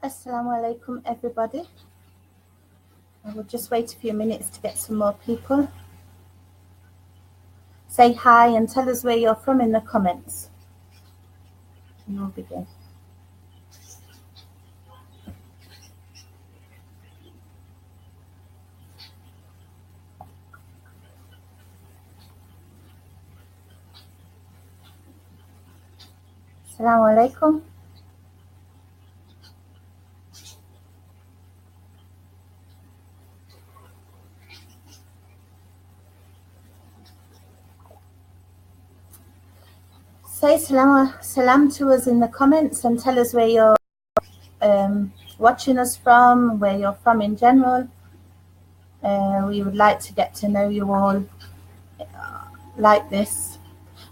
Assalamu alaikum, everybody. I will just wait a few minutes to get some more people. Say hi and tell us where you're from in the comments. And we'll begin. Assalamu alaikum. Say salam to us in the comments and tell us where you're watching us from, where you're from in general. We would like to get to know you all like this.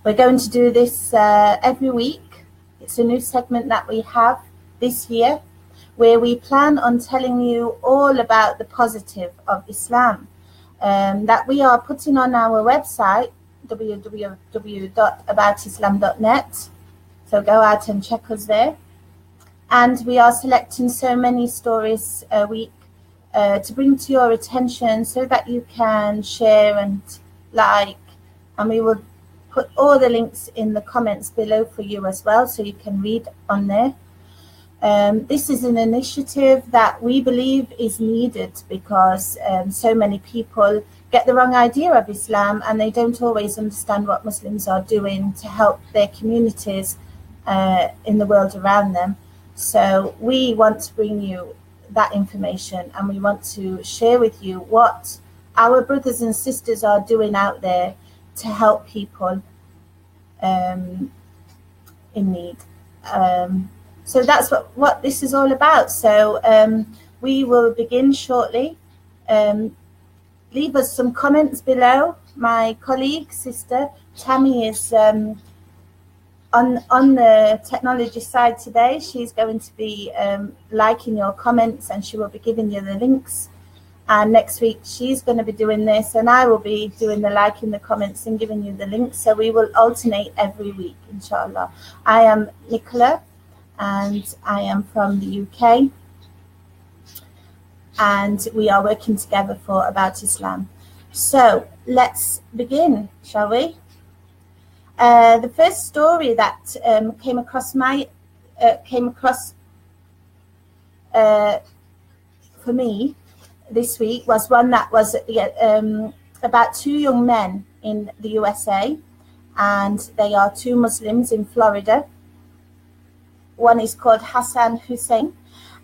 We're going to do this every week. It's a new segment that we have this year where we plan on telling you all about the positive of Islam that we are putting on our website, www.aboutislam.net. So go out and check us there. And we are selecting so many stories a week to bring to your attention so that you can share and like. And we will put all the links in the comments below for you as well, so you can read on there. This is an initiative that we believe is needed because so many people get the wrong idea of Islam and they don't always understand what Muslims are doing to help their communities in the world around them. So we want to bring you that information, and we want to share with you what our brothers and sisters are doing out there to help people in need. So that's what this is all about. So we will begin shortly. Leave us some comments below. My colleague, sister Tammy, is on the technology side today. She's going to be liking your comments, and she will be giving you the links. And next week she's going to be doing this, and I will be doing the liking the comments and giving you the links. So we will alternate every week, inshallah. I am Nicola, and I am from the UK, and we are working together for About Islam. So let's begin, shall we? The first story that came across for me this week was one that was about two young men in the USA, and they are two Muslims in Florida. One is called Hassan Hussein,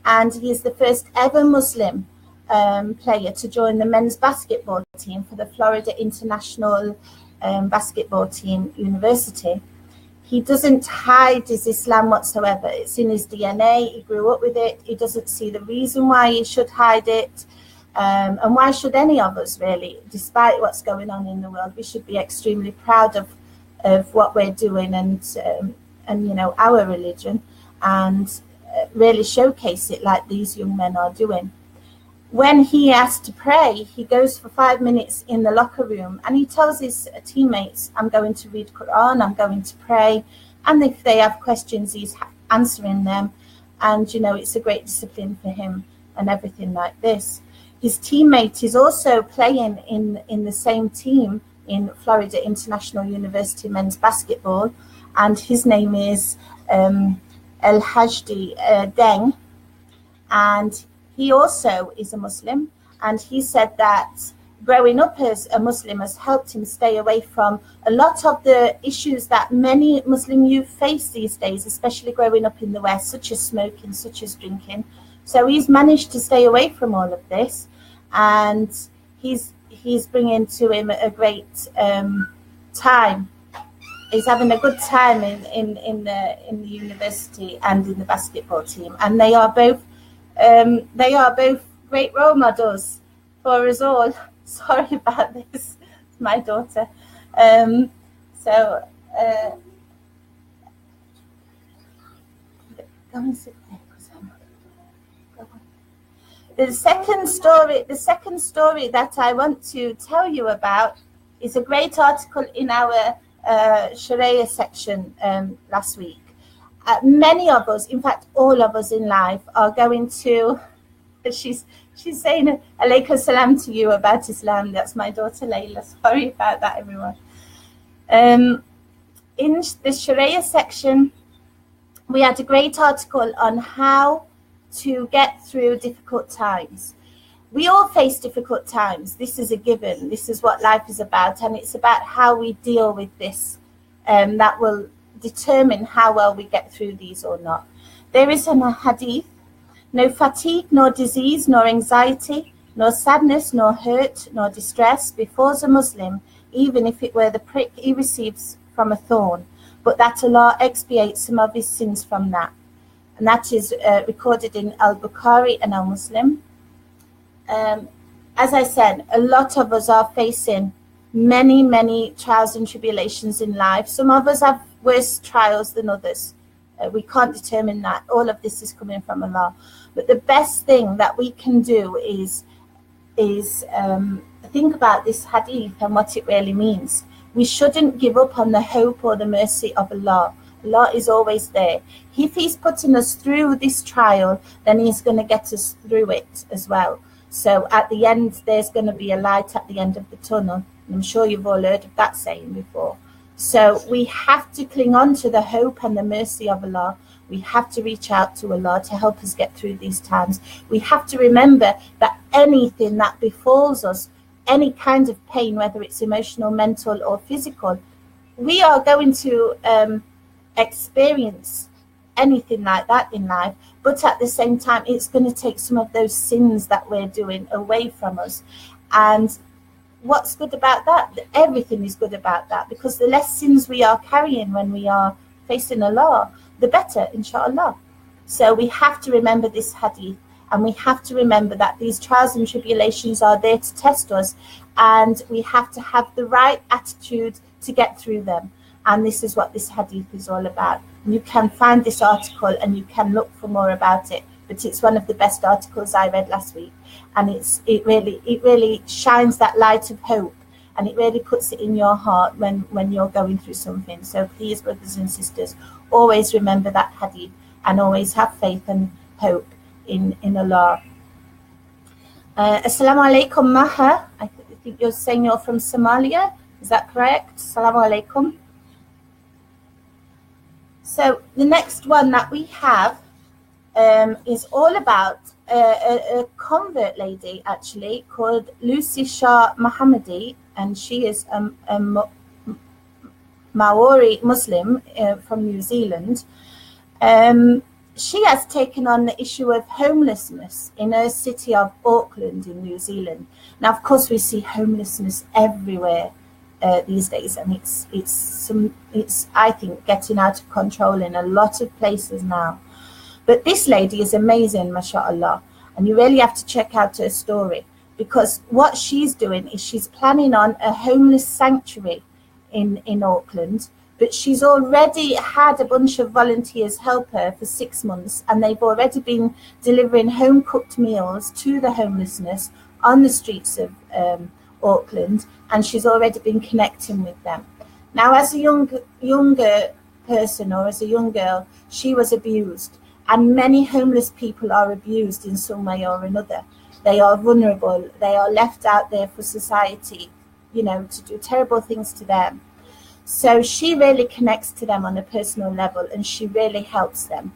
and he is the first ever Muslim player to join the men's basketball team for the Florida International Basketball Team University. He doesn't hide his Islam whatsoever. It's in his DNA. He grew up with it. He doesn't see the reason why he should hide it. And why should any of us, really, despite what's going on in the world? We should be extremely proud of what we're doing and you know, our religion, and really showcase it like these young men are doing. When he has to pray, he goes for 5 minutes in the locker room and he tells his teammates, I'm going to read Quran, I'm going to pray. And if they have questions, he's answering them. And, you know, it's a great discipline for him and everything like this. His teammate is also playing in the same team in Florida International University men's basketball. And his name is El Hajdi Deng. And he also is a Muslim, and he said that growing up as a Muslim has helped him stay away from a lot of the issues that many Muslim youth face these days, especially growing up in the West, such as smoking, such as drinking. So he's managed to stay away from all of this, and he's bringing to him a great time. He's having a good time in the university and in the basketball team, and they are both great role models for us all. Sorry about this, it's my daughter. Go and sit there. The second story that I want to tell you about is a great article in our Sharia section last week. Many of us, in fact, all of us in life are going to, she's saying alaykum salam to you about Islam. That's my daughter Layla. Sorry about that, everyone. In the Sharia section, we had a great article on how to get through difficult times. We all face difficult times. This is a given. This is what life is about, and it's about how we deal with this that will determine how well we get through these or not. There is a hadith: no fatigue, nor disease, nor anxiety, nor sadness, nor hurt, nor distress befalls a Muslim, even if it were the prick he receives from a thorn, but that Allah expiates some of his sins from that. And that is recorded in Al-Bukhari and Al-Muslim. As I said, a lot of us are facing many trials and tribulations in life. Some of us have worse trials than others. We can't determine that. All of this is coming from Allah. But the best thing that we can do is think about this hadith and what it really means. We shouldn't give up on the hope or the mercy of Allah. Allah is always there. If he's putting us through this trial, then he's going to get us through it as well. So at the end, there's going to be a light at the end of the tunnel. And I'm sure you've all heard of that saying before. So we have to cling on to the hope and the mercy of Allah. We have to reach out to Allah to help us get through these times. We have to remember that anything that befalls us, any kind of pain, whether it's emotional, mental, or physical, we are going to experience anything like that in life. But at the same time, it's going to take some of those sins that we're doing away from us. And what's good about that? Everything is good about that, because the less sins we are carrying when we are facing Allah, the better, inshallah. So we have to remember this hadith, and we have to remember that these trials and tribulations are there to test us, and we have to have the right attitude to get through them. And this is what this hadith is all about. You can find this article and you can look for more about it, but it's one of the best articles I read last week, and it really shines that light of hope, and it really puts it in your heart when you're going through something. So please, brothers and sisters, always remember that hadith and always have faith and hope in Allah. Assalamu alaikum, Maha. I think you're saying you're from Somalia. Is that correct? Assalamu alaikum. So the next one that we have is all about a convert lady, actually, called Lucy Shah Mohammadi, and she is a Maori Muslim from New Zealand. She has taken on the issue of homelessness in her city of Auckland in New Zealand. Now, of course, we see homelessness everywhere these days, and it's I think getting out of control in a lot of places now. But this lady is amazing, mashallah, and you really have to check out her story, because what she's doing is she's planning on a homeless sanctuary in Auckland, but she's already had a bunch of volunteers help her for 6 months, and they've already been delivering home cooked meals to the homelessness on the streets of Auckland, and she's already been connecting with them. Now, as a younger person, or as a young girl, she was abused, and many homeless people are abused in some way or another. They are vulnerable, they are left out there for society, to do terrible things to them. So she really connects to them on a personal level, and she really helps them.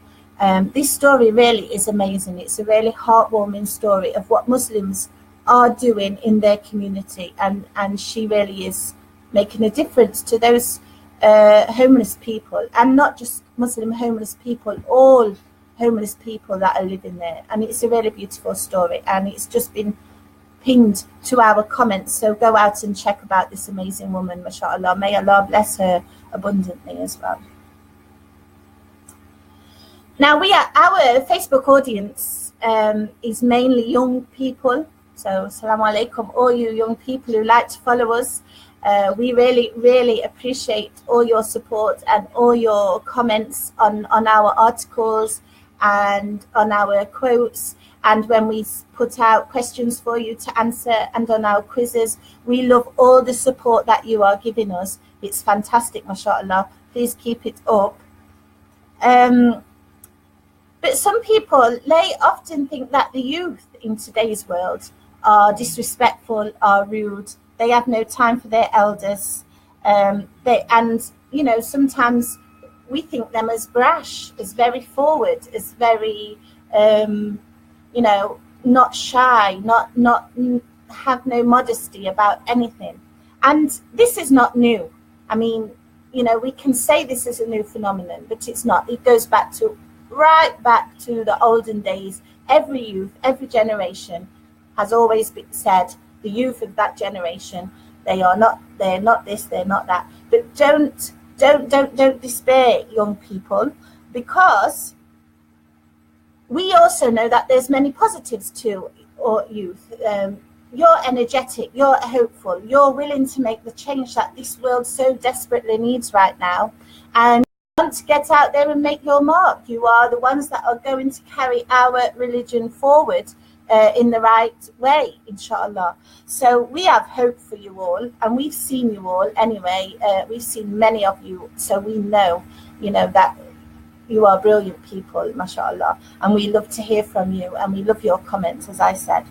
This story really is amazing. It's a really heartwarming story of what Muslims are doing in their community, and she really is making a difference to those homeless people, and not just Muslim homeless people, all homeless people that are living there. And it's a really beautiful story, and it's just been pinned to our comments, so go out and check about this amazing woman, mashallah. May Allah bless her abundantly as well. Now, our Facebook audience is mainly young people. So, assalamu alaikum, all you young people who like to follow us. We really appreciate all your support and all your comments on our articles and on our quotes. And when we put out questions for you to answer, and on our quizzes, we love all the support that you are giving us. It's fantastic, mashallah. Please keep it up. But some people, they often think that the youth in today's world are disrespectful, are rude. They have no time for their elders. Sometimes we think them as brash, as very forward, as very, not shy, not have no modesty about anything. And this is not new. I mean, we can say this is a new phenomenon, but it's not. It goes right back to the olden days. Every youth, every generation has always been said, the youth of that generation, they're not this, they're not that. But don't despair, young people, because we also know that there's many positives to our youth. You're energetic, you're hopeful, you're willing to make the change that this world so desperately needs right now, and you want to get out there and make your mark. You are the ones that are going to carry our religion forward in the right way, inshallah. So we have hope for you all, and we've seen you all anyway. We've seen many of you, so we know, that you are brilliant people, mashallah, and we love to hear from you, and we love your comments, as I said.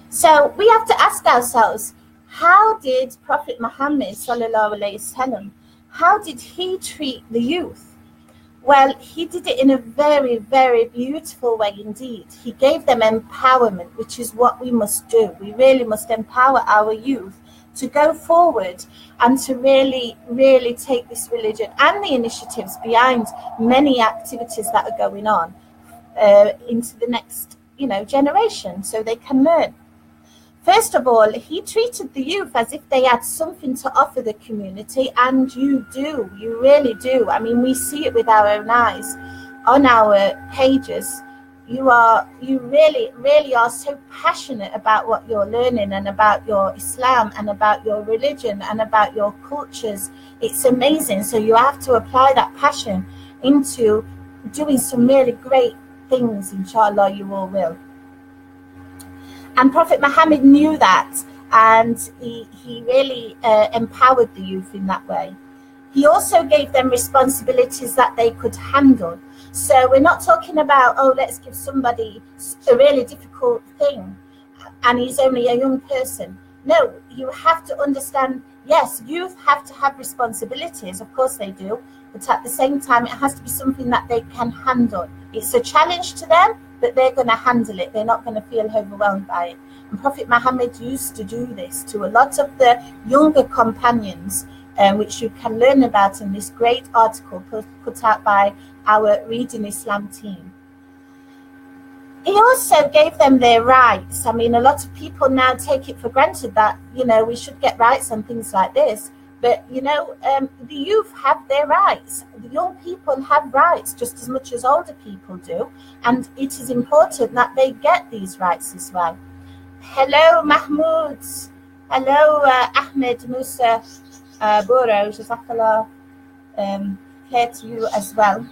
So we have to ask ourselves, how did Prophet Muhammad sallallahu alaihi wasallam, how did he treat the youth? Well, he did it in a very, very beautiful way indeed. He gave them empowerment, which is what we must do. We really must empower our youth to go forward and to really, really take this religion and the initiatives behind many activities that are going on into the next, generation, so they can learn. First of all, he treated the youth as if they had something to offer the community, and you do, you really do. I mean, we see it with our own eyes on our pages. You really, really are so passionate about what you're learning and about your Islam and about your religion and about your cultures. It's amazing. So you have to apply that passion into doing some really great things, inshallah, you all will. And Prophet Muhammad knew that, and he really empowered the youth in that way. He also gave them responsibilities that they could handle. So we're not talking about, let's give somebody a really difficult thing and he's only a young person. No, you have to understand, yes, youth have to have responsibilities, of course they do, but at the same time, it has to be something that they can handle. It's a challenge to them, but they're going to handle it. They're not going to feel overwhelmed by it. And Prophet Muhammad used to do this to a lot of the younger companions, which you can learn about in this great article put out by our Reading Islam team. He also gave them their rights. I mean, a lot of people now take it for granted that, we should get rights and things like this. But, the youth have their rights. The young people have rights just as much as older people do. And it is important that they get these rights as well. Hello, Mahmoud. Hello, Ahmed Musa Boro. Jazakallah. Here to you as well.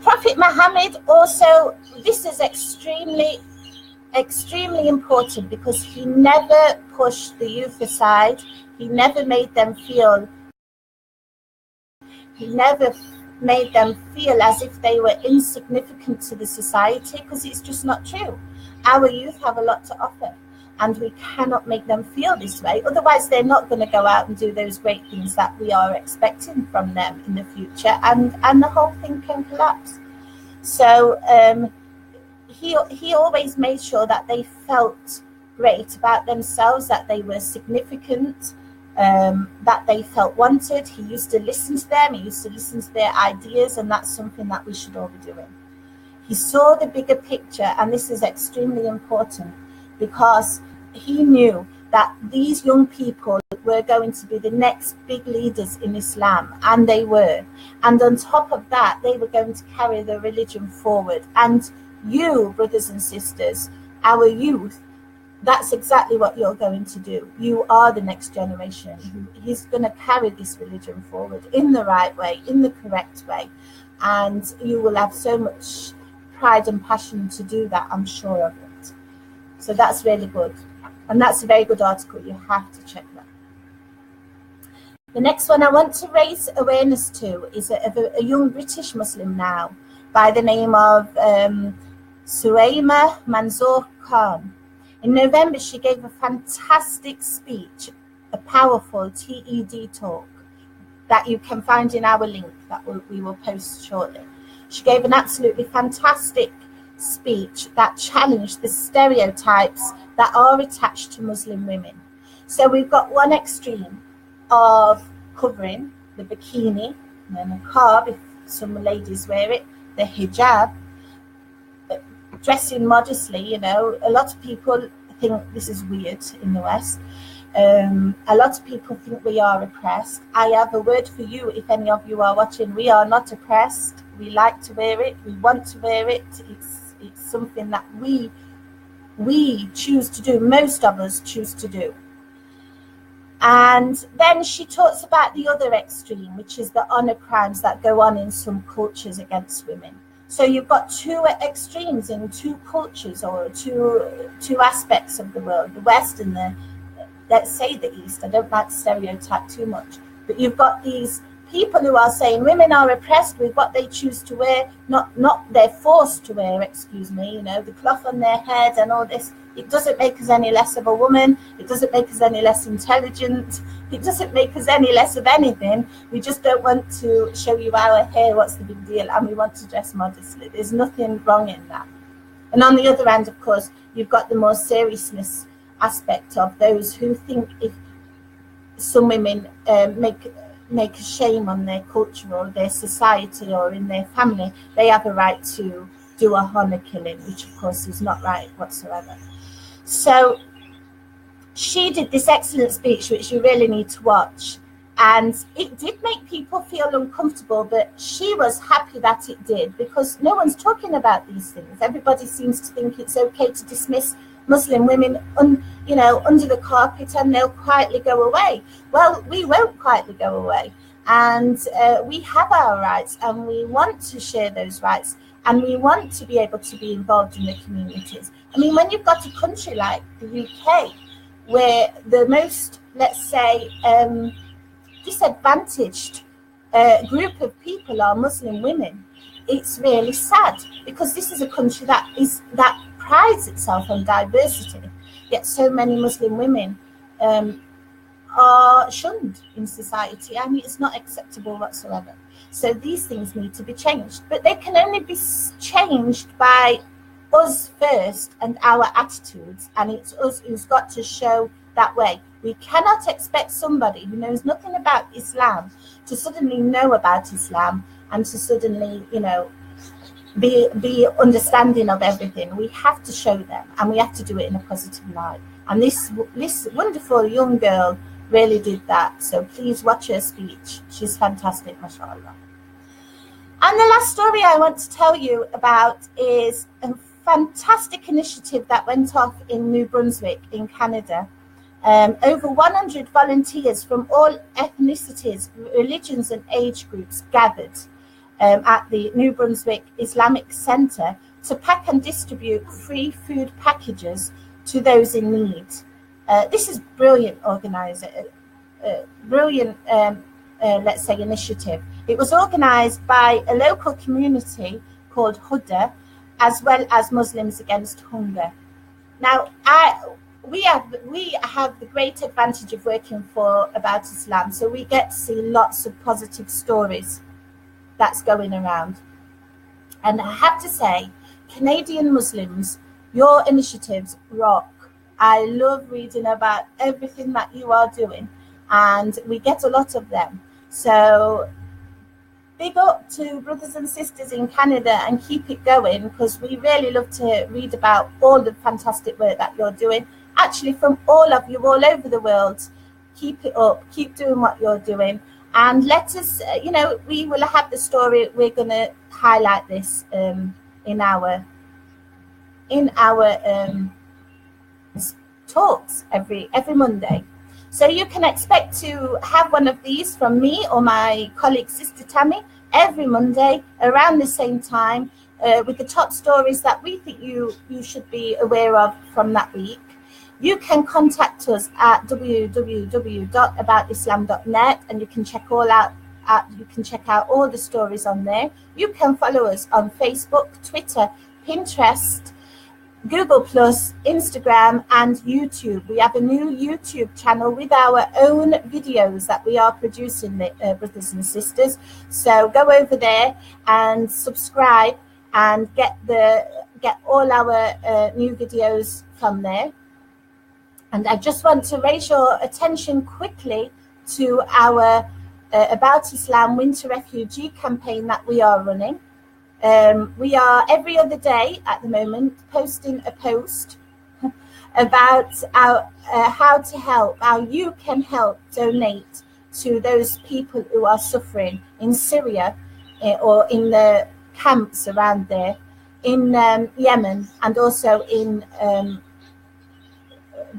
Prophet Muhammad also, this is extremely important, because he never pushed the youth aside. He never made them feel as if they were insignificant to the society, because it's just not true. Our youth have a lot to offer, and we cannot make them feel this way. Otherwise, they're not going to go out and do those great things that we are expecting from them in the future, and the whole thing can collapse. So he always made sure that they felt great about themselves, that they were significant, that they felt wanted. He used to listen to them, he used to listen to their ideas, and that's something that we should all be doing. He saw the bigger picture, and this is extremely important, because he knew that these young people were going to be the next big leaders in Islam, and they were. And on top of that, they were going to carry the religion forward. And you, brothers and sisters, our youth, that's exactly what you're going to do. You are the next generation who is going to carry this religion forward in the right way, in the correct way. And you will have so much pride and passion to do that, I'm sure of it. So that's really good. And that's a very good article. You have to check that. The next one I want to raise awareness to is a young British Muslim now by the name of Suaima Manzoor Khan. In November, she gave a fantastic speech, a powerful TED talk that you can find in our link that we will post shortly. She gave an absolutely fantastic speech that challenged the stereotypes that are attached to Muslim women. So we've got one extreme of covering, the bikini, and the niqab, if some ladies wear it, the hijab, dressing modestly. You know, a lot of people think this is weird in the West. A lot of people think we are oppressed. I have a word for you, if any of you are watching. We are not oppressed. We like to wear it. We want to wear it. It's something that we choose to do. Most of us choose to do. And then she talks about the other extreme, which is the honor crimes that go on in some cultures against women. So you've got two extremes in two cultures, or two aspects of the world, the West and the, let's say, the East. I don't like to stereotype too much, but you've got these people who are saying women are oppressed with what they choose to wear, not they're forced to wear, excuse me, you know, the cloth on their head and all this. It doesn't make us any less of a woman. It doesn't make us any less intelligent. It doesn't make us any less of anything. We just don't want to show you our hair, what's the big deal, and we want to dress modestly. There's nothing wrong in that. And on the other hand, of course, you've got the more seriousness aspect of those who think if some women make a shame on their culture or their society or in their family, they have a right to do a honor killing, which of course is not right whatsoever. So she did this excellent speech, which you really need to watch, and it did make people feel uncomfortable, but she was happy that it did, because no one's talking about these things. Everybody seems to think it's okay to dismiss Muslim women under the carpet and they'll quietly go away. Well, we won't quietly go away, and we have our rights, and we want to share those rights, and we want to be able to be involved in the communities. I mean, when you've got a country like the UK, where the most, let's say, disadvantaged group of people are Muslim women, it's really sad, because this is a country that prides itself on diversity, yet so many Muslim women are shunned in society, and it's not acceptable whatsoever. So these things need to be changed, but they can only be changed by us first and our attitudes, and it's us who's got to show that way. We cannot expect somebody who knows nothing about Islam to suddenly know about Islam and to suddenly, be understanding of everything. We have to show them, and we have to do it in a positive light. And this wonderful young girl really did that. So please watch her speech. She's fantastic, mashallah. And the last story I want to tell you about is a fantastic initiative that went off in New Brunswick in Canada. Over 100 volunteers from all ethnicities, religions and age groups gathered at the New Brunswick Islamic Centre to pack and distribute free food packages to those in need. This is brilliant let's say, initiative. It was organised by a local community called Huda, as well as Muslims Against Hunger. Now, we have the great advantage of working for About Islam, so we get to see lots of positive stories that's going around. And I have to say, Canadian Muslims, your initiatives rock. I love reading about everything that you are doing, and we get a lot of them. So big up to brothers and sisters in Canada, and keep it going, because we really love to read about all the fantastic work that you're doing. Actually, from all of you all over the world, keep it up, keep doing what you're doing, and let us, we will have the story. We're going to highlight this in our talks every Monday. So you can expect to have one of these from me or my colleague Sister Tammy every Monday around the same time, with the top stories that we think you should be aware of from that week. You can contact us at www.aboutislam.net, and you can check out all the stories on there. You can follow us on Facebook, Twitter, Pinterest, Google Plus, Instagram, and YouTube. We have a new YouTube channel with our own videos that we are producing, brothers and sisters. So go over there and subscribe and get all our new videos from there. And I just want to raise your attention quickly to our About Islam Winter Refugee campaign that we are running. We are every other day at the moment posting a post about how to help, how you can help donate to those people who are suffering in Syria or in the camps around there, in Yemen, and also in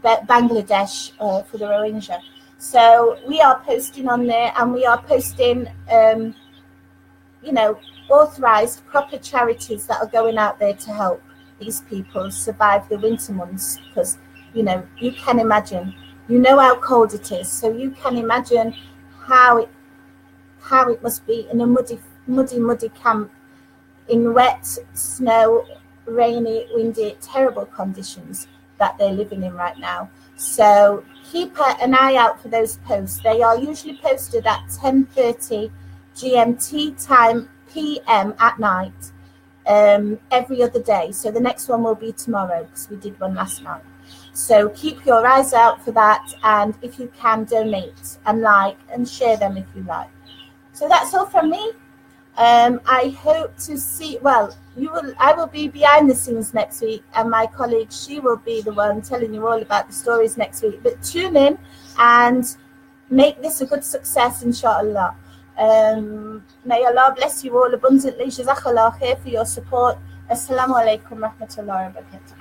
Bangladesh for the Rohingya. So we are posting on there, and we are posting, authorized proper charities that are going out there to help these people survive the winter months, because you can imagine, how cold it is, so you can imagine how it must be in a muddy camp in wet, snow, rainy, windy, terrible conditions that they're living in right now. So keep an eye out for those posts. They are usually posted at 10:30 GMT time PM at night, every other day. So the next one will be tomorrow, because we did one last night. So keep your eyes out for that, and if you can, donate and like and share them if you like. So that's all from me. I hope to see, I will be behind the scenes next week, and my colleague, she will be the one telling you all about the stories next week. But tune in and make this a good success, inshallah. May Allah bless you all abundantly. Jazakallah khair for your support. Assalamu alaikum rahmatullahi wa barakatuh.